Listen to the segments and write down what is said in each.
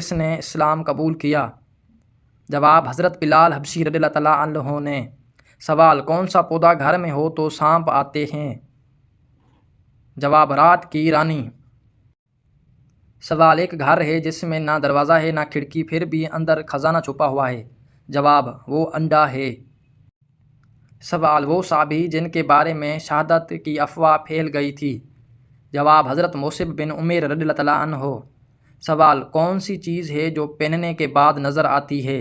کس نے اسلام قبول کیا؟ جواب حضرت بلال حبشی رضی اللہ تعالیٰ عنہ نے۔ سوال کون سا پودا گھر میں ہو تو سانپ آتے ہیں؟ جواب رات کی رانی۔ سوال ایک گھر ہے جس میں نہ دروازہ ہے نہ کھڑکی، پھر بھی اندر خزانہ چھپا ہوا ہے۔ جواب وہ انڈا ہے۔ سوال وہ صحابی جن کے بارے میں شہادت کی افواہ پھیل گئی تھی۔ جواب حضرت مصعب بن عمیر رضی اللہ تعالیٰ عنہ۔ سوال کون سی چیز ہے جو پہننے کے بعد نظر آتی ہے؟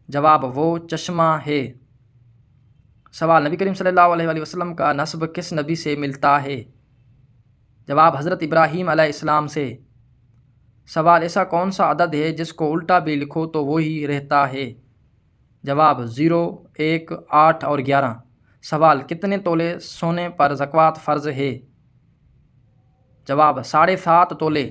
جواب وہ چشمہ ہے۔ سوال نبی کریم صلی اللہ علیہ وآلہ وسلم کا نسب کس نبی سے ملتا ہے؟ جواب حضرت ابراہیم علیہ السلام سے۔ سوال ایسا کون سا عدد ہے جس کو الٹا بھی لکھو تو وہی رہتا ہے؟ جواب 0، 1، 8 اور 11۔ سوال کتنے تولے سونے پر زکوٰۃ فرض ہے؟ جواب 7.5 تولے۔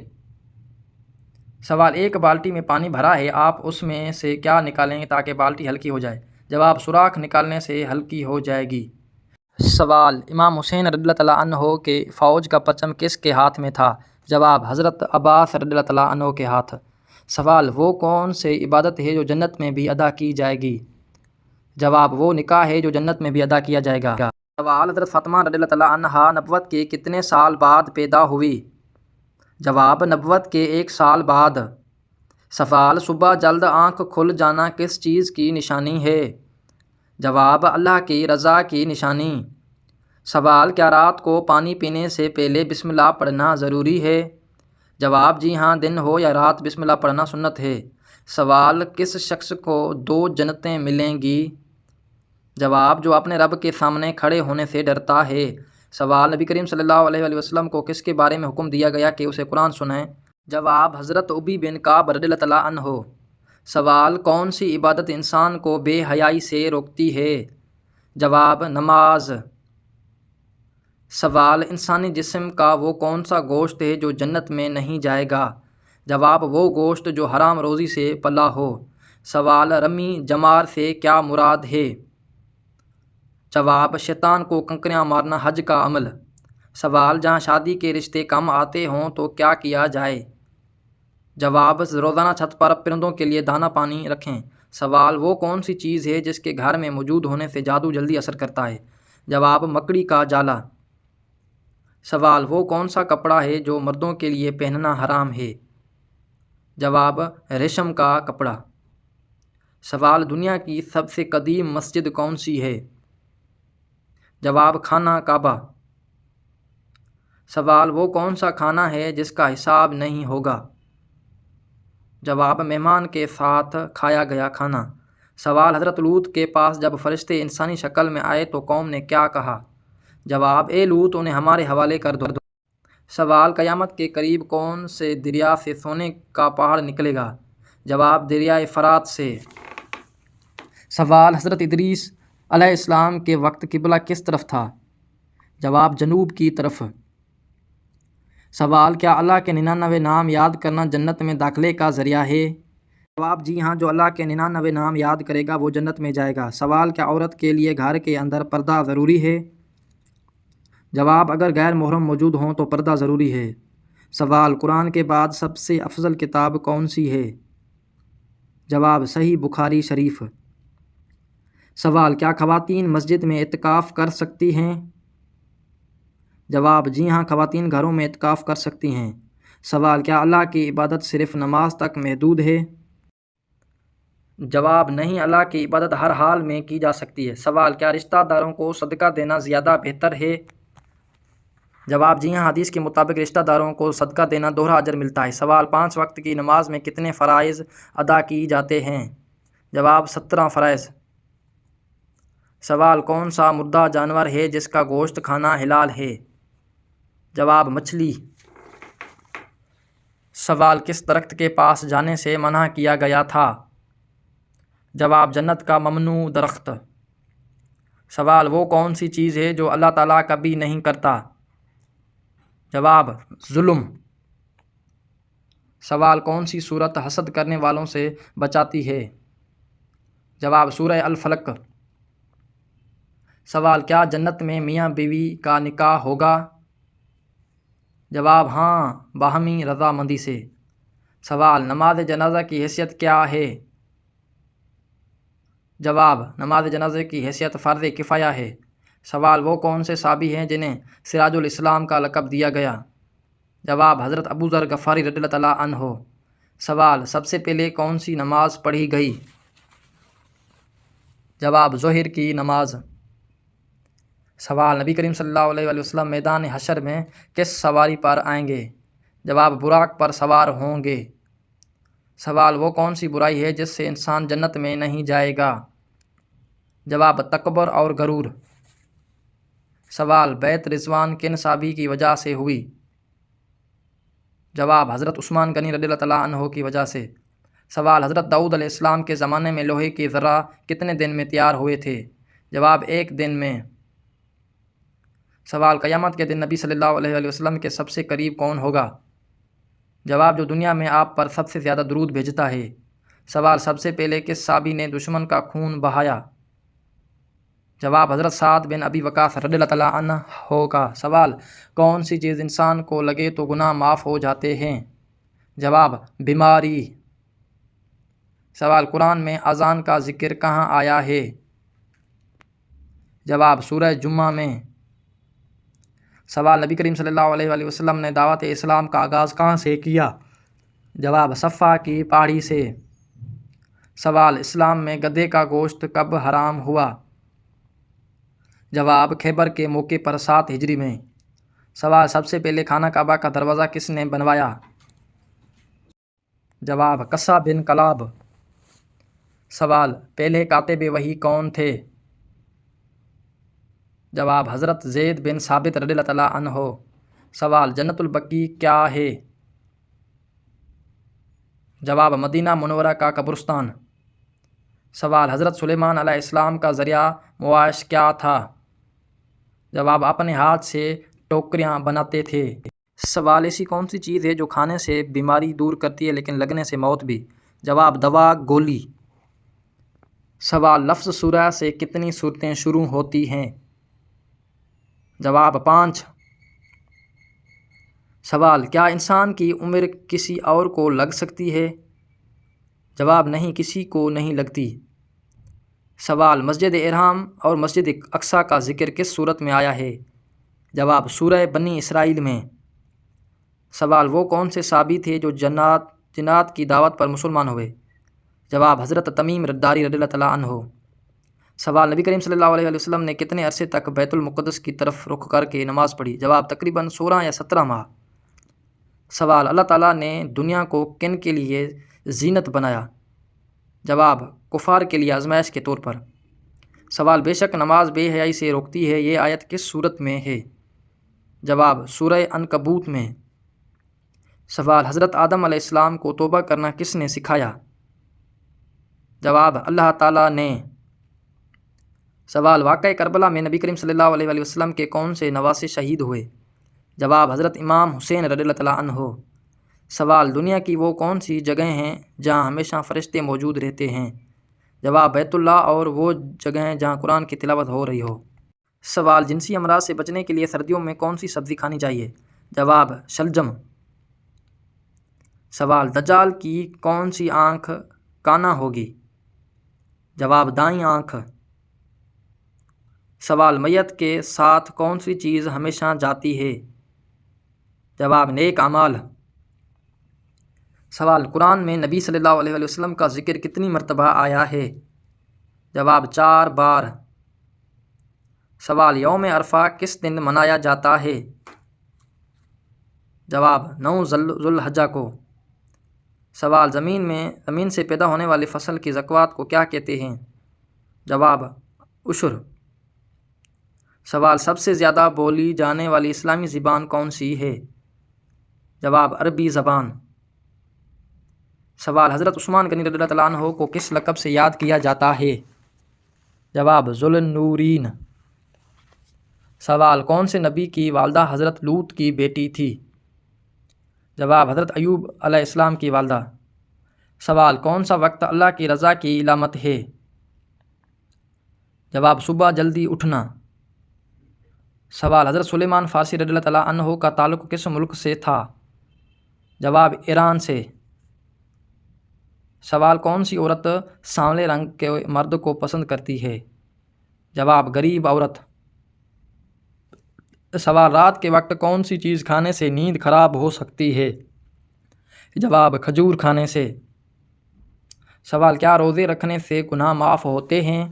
سوال ایک بالٹی میں پانی بھرا ہے، آپ اس میں سے کیا نکالیں گے تاکہ بالٹی ہلکی ہو جائے؟ جواب سوراخ نکالنے سے ہلکی ہو جائے گی۔ سوال امام حسین رضی اللہ تعالیٰ عنہ کے فوج کا پرچم کس کے ہاتھ میں تھا؟ جواب حضرت عباس رضی اللہ تعالیٰ عنہ کے ہاتھ۔ سوال وہ کون سے عبادت ہے جو جنت میں بھی ادا کی جائے گی؟ جواب وہ نکاح ہے جو جنت میں بھی ادا کیا جائے گا۔ سوال حضرت فاطمہ رضی اللہ تعالیٰ عنہا نبوت کے کتنے سال بعد پیدا ہوئی؟ جواب نبوت کے 1 سال بعد۔ سوال صبح جلد آنکھ کھل جانا کس چیز کی نشانی ہے؟ جواب اللہ کی رضا کی نشانی۔ سوال کیا رات کو پانی پینے سے پہلے بسم اللہ پڑھنا ضروری ہے؟ جواب جی ہاں، دن ہو یا رات بسم اللہ پڑھنا سنت ہے۔ سوال کس شخص کو 2 جنتیں ملیں گی؟ جواب جو اپنے رب کے سامنے کھڑے ہونے سے ڈرتا ہے۔ سوال نبی کریم صلی اللہ علیہ وآلہ وسلم کو کس کے بارے میں حکم دیا گیا کہ اسے قرآن سنائیں؟ جواب حضرت ابی بن کعب رضی اللہ تعالیٰ عنہ۔ سوال کون سی عبادت انسان کو بے حیائی سے روکتی ہے؟ جواب نماز۔ سوال انسانی جسم کا وہ کون سا گوشت ہے جو جنت میں نہیں جائے گا؟ جواب وہ گوشت جو حرام روزی سے پلا ہو۔ سوال رمی جمار سے کیا مراد ہے؟ جواب شیطان کو کنکریاں مارنا حج کا عمل۔ سوال جہاں شادی کے رشتے کم آتے ہوں تو کیا کیا جائے؟ جواب روزانہ چھت پر پرندوں کے لیے دانہ پانی رکھیں۔ سوال وہ کون سی چیز ہے جس کے گھر میں موجود ہونے سے جادو جلدی اثر کرتا ہے؟ جواب مکڑی کا جالا۔ سوال وہ کون سا کپڑا ہے جو مردوں کے لیے پہننا حرام ہے؟ جواب ریشم کا کپڑا۔ سوال دنیا کی سب سے قدیم مسجد کون سی ہے؟ جواب خانہ کعبہ۔ سوال وہ کون سا کھانا ہے جس کا حساب نہیں ہوگا؟ جواب مہمان کے ساتھ کھایا گیا کھانا۔ سوال حضرت لوط کے پاس جب فرشتے انسانی شکل میں آئے تو قوم نے کیا کہا؟ جواب اے لوط انہیں ہمارے حوالے کر دو۔ سوال قیامت کے قریب کون سے دریا سے سونے کا پہاڑ نکلے گا؟ جواب دریائے فرات سے۔ سوال حضرت ادریس علیہ السلام کے وقت قبلہ کس طرف تھا؟ جواب جنوب کی طرف۔ سوال کیا اللہ کے 99 نام یاد کرنا جنت میں داخلے کا ذریعہ ہے؟ جواب جی ہاں، جو اللہ کے 99 نام یاد کرے گا وہ جنت میں جائے گا۔ سوال کیا عورت کے لیے گھر کے اندر پردہ ضروری ہے؟ جواب اگر غیر محرم موجود ہوں تو پردہ ضروری ہے۔ سوال قرآن کے بعد سب سے افضل کتاب کون سی ہے؟ جواب صحیح بخاری شریف۔ سوال کیا خواتین مسجد میں اعتکاف کر سکتی ہیں؟ جواب جی ہاں، خواتین گھروں میں اعتکاف کر سکتی ہیں۔ سوال کیا اللہ کی عبادت صرف نماز تک محدود ہے؟ جواب نہیں، اللہ کی عبادت ہر حال میں کی جا سکتی ہے۔ سوال کیا رشتہ داروں کو صدقہ دینا زیادہ بہتر ہے؟ جواب جی ہاں، حدیث کے مطابق رشتہ داروں کو صدقہ دینا دوہرا اجر ملتا ہے۔ سوال 5 وقت کی نماز میں کتنے فرائض ادا کی جاتے ہیں؟ جواب 17 فرائض۔ سوال کون سا مردہ جانور ہے جس کا گوشت کھانا حلال ہے؟ جواب مچھلی۔ سوال کس درخت کے پاس جانے سے منع کیا گیا تھا؟ جواب جنت کا ممنوع درخت۔ سوال وہ کون سی چیز ہے جو اللہ تعالیٰ کبھی نہیں کرتا؟ جواب ظلم۔ سوال کون سی صورت حسد کرنے والوں سے بچاتی ہے؟ جواب سورہ الفلق۔ سوال کیا جنت میں میاں بیوی کا نکاح ہوگا؟ جواب ہاں، باہمی رضامندی سے۔ سوال نماز جنازہ کی حیثیت کیا ہے؟ جواب نماز جنازے کی حیثیت فرض کفایہ ہے۔ سوال وہ کون سے صحابی ہیں جنہیں سراج الاسلام کا لقب دیا گیا؟ جواب حضرت ابو ذر غفاری رضی اللہ تعالیٰ عنہ۔ سوال سب سے پہلے کون سی نماز پڑھی گئی؟ جواب ظہر کی نماز۔ سوال نبی کریم صلی اللہ علیہ وآلہ وسلم میدان حشر میں کس سواری پر آئیں گے؟ جواب براق پر سوار ہوں گے۔ سوال وہ کون سی برائی ہے جس سے انسان جنت میں نہیں جائے گا؟ جواب تکبر اور غرور۔ سوال بیعت رضوان کن صحابی کی وجہ سے ہوئی؟ جواب حضرت عثمان غنی رضی اللہ تعالیٰ عنہ کی وجہ سے۔ سوال حضرت داؤد علیہ السلام کے زمانے میں لوہے کے ذرہ کتنے دن میں تیار ہوئے تھے؟ جواب 1 دن میں۔ سوال قیامت کے دن نبی صلی اللہ علیہ وآلہ وسلم کے سب سے قریب کون ہوگا؟ جواب جو دنیا میں آپ پر سب سے زیادہ درود بھیجتا ہے۔ سوال سب سے پہلے کس صحابی نے دشمن کا خون بہایا؟ جواب حضرت سعد بن ابی وقاص رضی اللہ تعالیٰ عنہ کا۔ سوال کون سی چیز انسان کو لگے تو گناہ معاف ہو جاتے ہیں؟ جواب بیماری۔ سوال قرآن میں اذان کا ذکر کہاں آیا ہے؟ جواب سورہ جمعہ میں۔ سوال نبی کریم صلی اللہ علیہ وآلہ وسلم نے دعوت اسلام کا آغاز کہاں سے کیا؟ جواب صفا کی پہاڑی سے۔ سوال اسلام میں گدھے کا گوشت کب حرام ہوا؟ جواب خیبر کے موقع پر 7 ہجری میں۔ سوال سب سے پہلے خانہ کعبہ کا دروازہ کس نے بنوایا؟ جواب قصہ بن کلاب۔ سوال پہلے کاتب وحی کون تھے؟ جواب حضرت زید بن ثابت رضی اللہ تعالیٰ عنہ۔ سوال جنت البقیع کیا ہے؟ جواب مدینہ منورہ کا قبرستان۔ سوال حضرت سلیمان علیہ السلام کا ذریعہ معاش کیا تھا؟ جواب اپنے ہاتھ سے ٹوکریاں بناتے تھے۔ سوال ایسی کون سی چیز ہے جو کھانے سے بیماری دور کرتی ہے لیکن لگنے سے موت بھی؟ جواب دوا گولی۔ سوال لفظ سورہ سے کتنی صورتیں شروع ہوتی ہیں؟ جواب 5۔ سوال کیا انسان کی عمر کسی اور کو لگ سکتی ہے؟ جواب نہیں، کسی کو نہیں لگتی۔ سوال مسجد احرام اور مسجد اقصیٰ کا ذکر کس صورت میں آیا ہے؟ جواب سورہ بنی اسرائیل میں۔ سوال وہ کون سے صحابی تھے جو جنات کی دعوت پر مسلمان ہوئے؟ جواب حضرت تمیم داری رضی اللہ تعالیٰ عنہ۔ سوال نبی کریم صلی اللہ علیہ وسلم نے کتنے عرصے تک بیت المقدس کی طرف رخ کر کے نماز پڑھی؟ جواب تقریباً 16 یا 17 ماہ۔ سوال اللہ تعالیٰ نے دنیا کو کن کے لیے زینت بنایا؟ جواب کفار کے لیے آزمائش کے طور پر۔ سوال بے شک نماز بے حیائی سے روکتی ہے، یہ آیت کس صورت میں ہے؟ جواب سورہ عنکبوت میں۔ سوال حضرت آدم علیہ السلام کو توبہ کرنا کس نے سکھایا؟ جواب اللہ تعالیٰ نے۔ سوال واقعہ کربلا میں نبی کریم صلی اللہ علیہ وآلہ وسلم کے کون سے نواسے شہید ہوئے؟ جواب حضرت امام حسین رضی اللہ تعالیٰ عنہ۔ سوال دنیا کی وہ کون سی جگہیں ہیں جہاں ہمیشہ فرشتے موجود رہتے ہیں؟ جواب بیت اللہ اور وہ جگہیں جہاں قرآن کی تلاوت ہو رہی ہو۔ سوال جنسی امراض سے بچنے کے لیے سردیوں میں کون سی سبزی کھانی چاہیے؟ جواب شلجم۔ سوال دجال کی کون سی آنکھ کانا ہوگی؟ جواب دائیں آنکھ۔ سوال میت کے ساتھ کون سی چیز ہمیشہ جاتی ہے؟ جواب نیک اعمال۔ سوال قرآن میں نبی صلی اللہ علیہ وسلم کا ذکر کتنی مرتبہ آیا ہے؟ جواب 4 بار۔ سوال یوم عرفہ کس دن منایا جاتا ہے؟ جواب 9 ذی الحجہ کو۔ سوال زمین سے پیدا ہونے والی فصل کی زکوٰۃ کو کیا کہتے ہیں؟ جواب عشر۔ سوال سب سے زیادہ بولی جانے والی اسلامی زبان کون سی ہے؟ جواب عربی زبان۔ سوال حضرت عثمان غنی رضی اللہ تعالیٰ عنہ کو کس لقب سے یاد کیا جاتا ہے؟ جواب ذو النورین۔ سوال کون سے نبی کی والدہ حضرت لوط کی بیٹی تھی؟ جواب حضرت ایوب علیہ السلام کی والدہ۔ سوال کون سا وقت اللہ کی رضا کی علامت ہے؟ جواب صبح جلدی اٹھنا۔ سوال حضرت سلیمان فارسی رضی اللہ تعالیٰ عنہ کا تعلق کس ملک سے تھا؟ جواب ایران سے۔ سوال کون سی عورت سانولے رنگ کے مرد کو پسند کرتی ہے؟ جواب غریب عورت۔ سوال رات کے وقت کون سی چیز کھانے سے نیند خراب ہو سکتی ہے؟ جواب کھجور کھانے سے۔ سوال کیا روزے رکھنے سے گناہ معاف ہوتے ہیں؟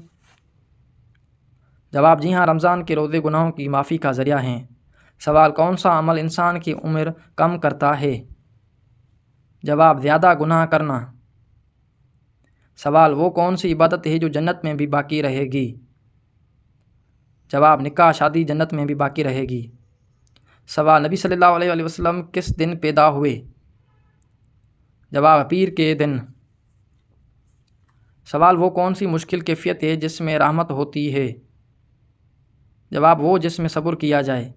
جواب جی ہاں، رمضان کے روزے گناہوں کی معافی کا ذریعہ ہیں۔ سوال کون سا عمل انسان کی عمر کم کرتا ہے؟ جواب زیادہ گناہ کرنا۔ سوال وہ کون سی عبادت ہے جو جنت میں بھی باقی رہے گی؟ جواب نکاح شادی جنت میں بھی باقی رہے گی۔ سوال نبی صلی اللہ علیہ وسلم کس دن پیدا ہوئے؟ جواب پیر کے دن۔ سوال وہ کون سی مشکل کیفیت ہے جس میں رحمت ہوتی ہے؟ جواب وہ جس میں صبر کیا جائے۔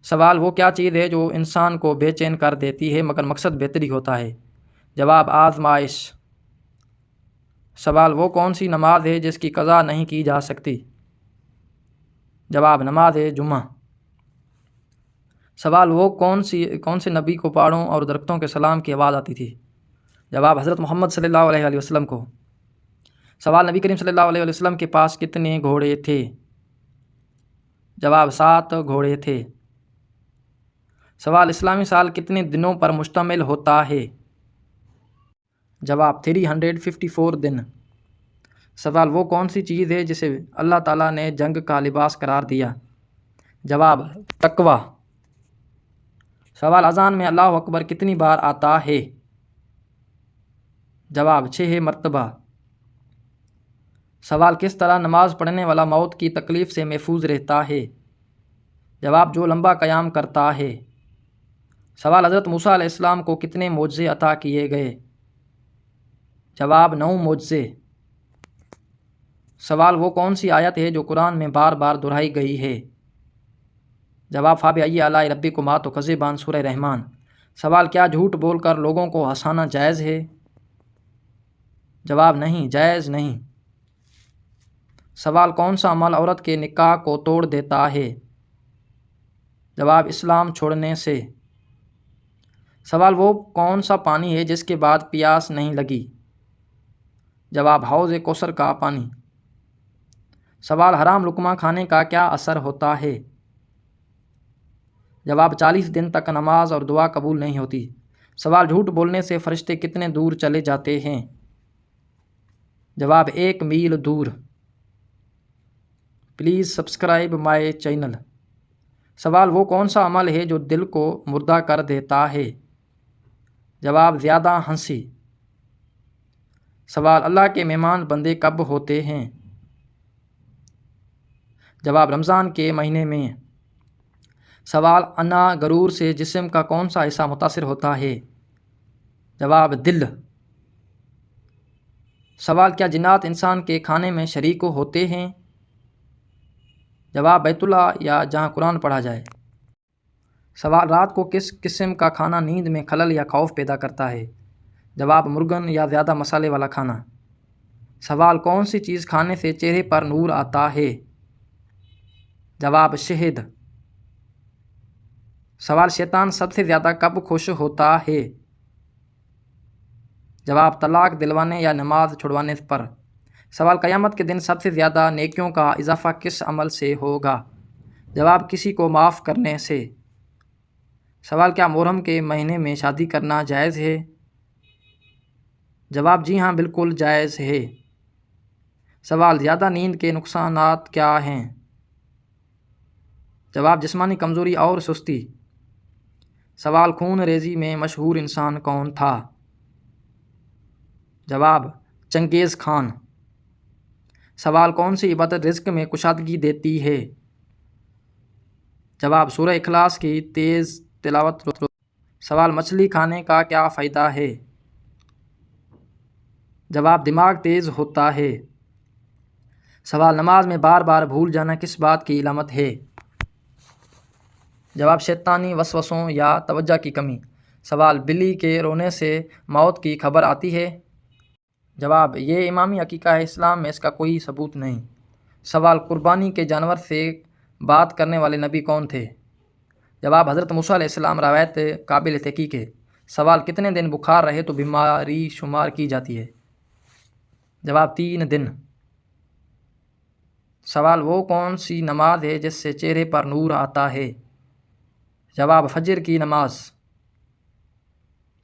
سوال وہ کیا چیز ہے جو انسان کو بے چین کر دیتی ہے مگر مقصد بہتری ہوتا ہے؟ جواب آزمائش۔ سوال وہ کون سی نماز ہے جس کی قضا نہیں کی جا سکتی؟ جواب نماز جمعہ۔ سوال وہ کون سے نبی کو پہاڑوں اور درختوں کے سلام کی آواز آتی تھی؟ جواب حضرت محمد صلی اللہ علیہ وسلم کو۔ سوال نبی کریم صلی اللہ علیہ وسلم کے پاس کتنے گھوڑے تھے؟ جواب 7 گھوڑے تھے۔ سوال اسلامی سال کتنے دنوں پر مشتمل ہوتا ہے؟ جواب 354 دن۔ سوال وہ کون سی چیز ہے جسے اللہ تعالیٰ نے جنگ کا لباس قرار دیا؟ جواب تقویٰ۔ سوال اذان میں اللہ اکبر کتنی بار آتا ہے؟ جواب 6 مرتبہ۔ سوال کس طرح نماز پڑھنے والا موت کی تکلیف سے محفوظ رہتا ہے؟ جواب جو لمبا قیام کرتا ہے۔ سوال حضرت موسیٰ علیہ السلام کو کتنے معجزے عطا کیے گئے؟ جواب 9 معجزے۔ سوال وہ کون سی آیت ہے جو قرآن میں بار بار دہرائی گئی ہے؟ جواب فَبِأَيِّ آلَاءِ رَبِّكُمَا تُكَذِّبَانِ سورہ رحمان۔ سوال کیا جھوٹ بول کر لوگوں کو ہنسانا جائز ہے؟ جواب نہیں، جائز نہیں۔ سوال کون سا عمل عورت کے نکاح کو توڑ دیتا ہے؟ جواب اسلام چھوڑنے سے۔ سوال وہ کون سا پانی ہے جس کے بعد پیاس نہیں لگی؟ جواب حوض کوثر کا پانی۔ سوال حرام لقمہ کھانے کا کیا اثر ہوتا ہے؟ جواب 40 دن تک نماز اور دعا قبول نہیں ہوتی۔ سوال جھوٹ بولنے سے فرشتے کتنے دور چلے جاتے ہیں؟ جواب 1 میل دور۔ Please subscribe my channel. سوال وہ کون سا عمل ہے جو دل کو مردہ کر دیتا ہے؟ جواب زیادہ ہنسی۔ سوال اللہ کے مہمان بندے کب ہوتے ہیں؟ جواب رمضان کے مہینے میں۔ سوال انا غرور سے جسم کا کون سا حصہ متاثر ہوتا ہے؟ جواب دل۔ سوال کیا جنات انسان کے کھانے میں شریک ہوتے ہیں؟ جواب بیت اللہ یا جہاں قرآن پڑھا جائے۔ سوال رات کو کس قسم کا کھانا نیند میں خلل یا خوف پیدا کرتا ہے؟ جواب مرغن یا زیادہ مسالے والا کھانا۔ سوال کون سی چیز کھانے سے چہرے پر نور آتا ہے؟ جواب شہد۔ سوال شیطان سب سے زیادہ کب خوش ہوتا ہے؟ جواب طلاق دلوانے یا نماز چھڑوانے پر۔ سوال قیامت کے دن سب سے زیادہ نیکیوں کا اضافہ کس عمل سے ہوگا؟ جواب کسی کو معاف کرنے سے۔ سوال کیا محرم کے مہینے میں شادی کرنا جائز ہے؟ جواب جی ہاں، بالکل جائز ہے۔ سوال زیادہ نیند کے نقصانات کیا ہیں؟ جواب جسمانی کمزوری اور سستی۔ سوال خون ریزی میں مشہور انسان کون تھا؟ جواب چنگیز خان۔ سوال کون سی عبادت رزق میں کشادگی دیتی ہے؟ جواب سورہ اخلاص کی تیز تلاوت۔ سوال مچھلی کھانے کا کیا فائدہ ہے؟ جواب دماغ تیز ہوتا ہے۔ سوال نماز میں بار بار بھول جانا کس بات کی علامت ہے؟ جواب شیطانی وسوسوں یا توجہ کی کمی۔ سوال بلی کے رونے سے موت کی خبر آتی ہے؟ جواب یہ امامی عقیقہ ہے، اسلام میں اس کا کوئی ثبوت نہیں۔ سوال قربانی کے جانور سے بات کرنے والے نبی کون تھے؟ جواب حضرت موسیٰ علیہ السلام۔ روایت قابل تحقیق ہے۔ سوال کتنے دن بخار رہے تو بیماری شمار کی جاتی ہے؟ جواب 3 دن۔ سوال وہ کون سی نماز ہے جس سے چہرے پر نور آتا ہے؟ جواب فجر کی نماز۔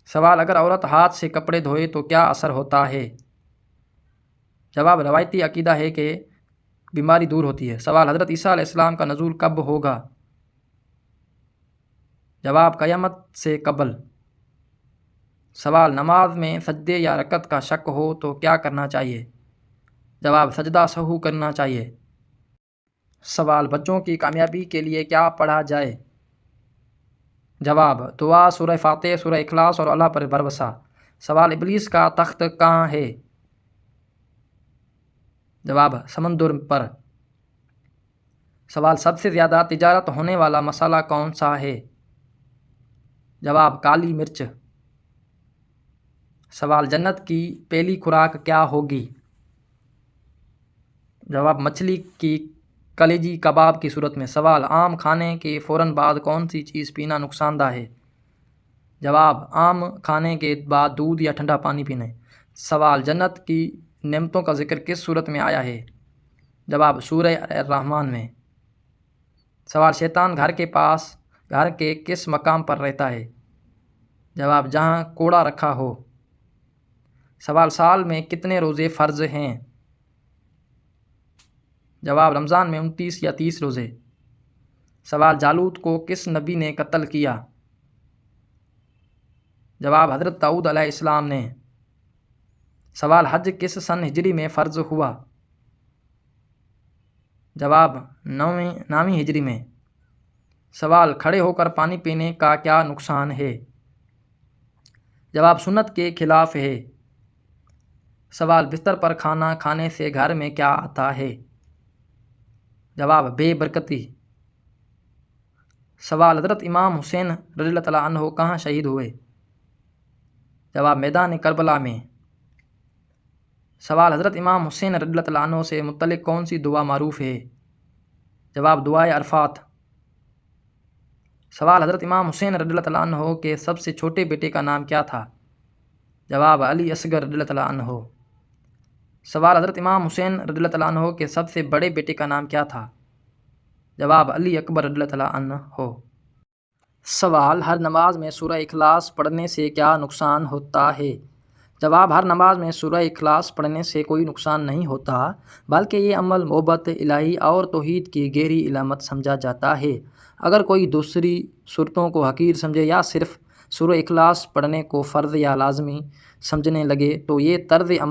سوال اگر عورت ہاتھ سے کپڑے دھوئے تو کیا اثر ہوتا ہے؟ جواب روایتی عقیدہ ہے کہ بیماری دور ہوتی ہے۔ سوال حضرت عیسیٰ علیہ السلام کا نزول کب ہوگا؟ جواب قیامت سے قبل۔ سوال نماز میں سجدے یا رکعت کا شک ہو تو کیا کرنا چاہیے؟ جواب سجدہ سہو کرنا چاہیے۔ سوال بچوں کی کامیابی کے لیے کیا پڑھا جائے؟ جواب دعا، سورہ فاتحہ، سورہ اخلاص اور اللہ پر بھروسہ۔ سوال ابلیس کا تخت کہاں ہے؟ جواب سمندر پر۔ سوال سب سے زیادہ تجارت ہونے والا مسالہ کون سا ہے؟ جواب کالی مرچ۔ سوال جنت کی پہلی خوراک کیا ہوگی؟ جواب مچھلی کی کلیجی کباب کی صورت میں۔ سوال آم کھانے کے فوراً بعد کون سی چیز پینا نقصان دہ ہے؟ جواب آم کھانے کے بعد دودھ یا ٹھنڈا پانی پینے۔ سوال جنت کی نعمتوں کا ذکر کس صورت میں آیا ہے؟ جواب سورہ الرحمن میں۔ سوال شیطان گھر کے کس مقام پر رہتا ہے؟ جواب جہاں کوڑا رکھا ہو۔ سوال سال میں کتنے روزے فرض ہیں؟ جواب رمضان میں 29 یا 30 روزے۔ سوال جالوت کو کس نبی نے قتل کیا؟ جواب حضرت داؤد علیہ السلام نے۔ سوال حج کس سن ہجری میں فرض ہوا؟ جواب 9ویں ہجری میں۔ سوال کھڑے ہو کر پانی پینے کا کیا نقصان ہے؟ جواب سنت کے خلاف ہے۔ سوال بستر پر کھانا کھانے سے گھر میں کیا آتا ہے؟ جواب بے برکتی۔ سوال حضرت امام حسین رضی اللہ تعالیٰ عنہ کہاں شہید ہوئے؟ جواب میدان کربلا میں۔ سوال حضرت امام حسین رضی اللہ تعالیٰ عنہ سے متعلق کون سی دعا معروف ہے؟ جواب دعائے عرفات۔ سوال حضرت امام حسین رضی اللہ تعالیٰ عنہ کے سب سے چھوٹے بیٹے کا نام کیا تھا؟ جواب علی اصغر رضی اللہ تعالیٰ عنہ۔ سوال حضرت امام حسین رضی اللہ تعالیٰ عنہ کے سب سے بڑے بیٹے کا نام کیا تھا؟ جواب علی اکبر رضی اللہ تعالیٰ عنہ۔ سوال ہر نماز میں سورہ اخلاص پڑھنے سے کیا نقصان ہوتا ہے؟ جواب ہر نماز میں سورہ اخلاص پڑھنے سے کوئی نقصان نہیں ہوتا، بلکہ یہ عمل محبت الہی اور توحید کی گہری علامت سمجھا جاتا ہے۔ اگر کوئی دوسری صورتوں کو حقیر سمجھے یا صرف سورہ اخلاص پڑھنے کو فرض یا لازمی سمجھنے لگے تو یہ طرز عمل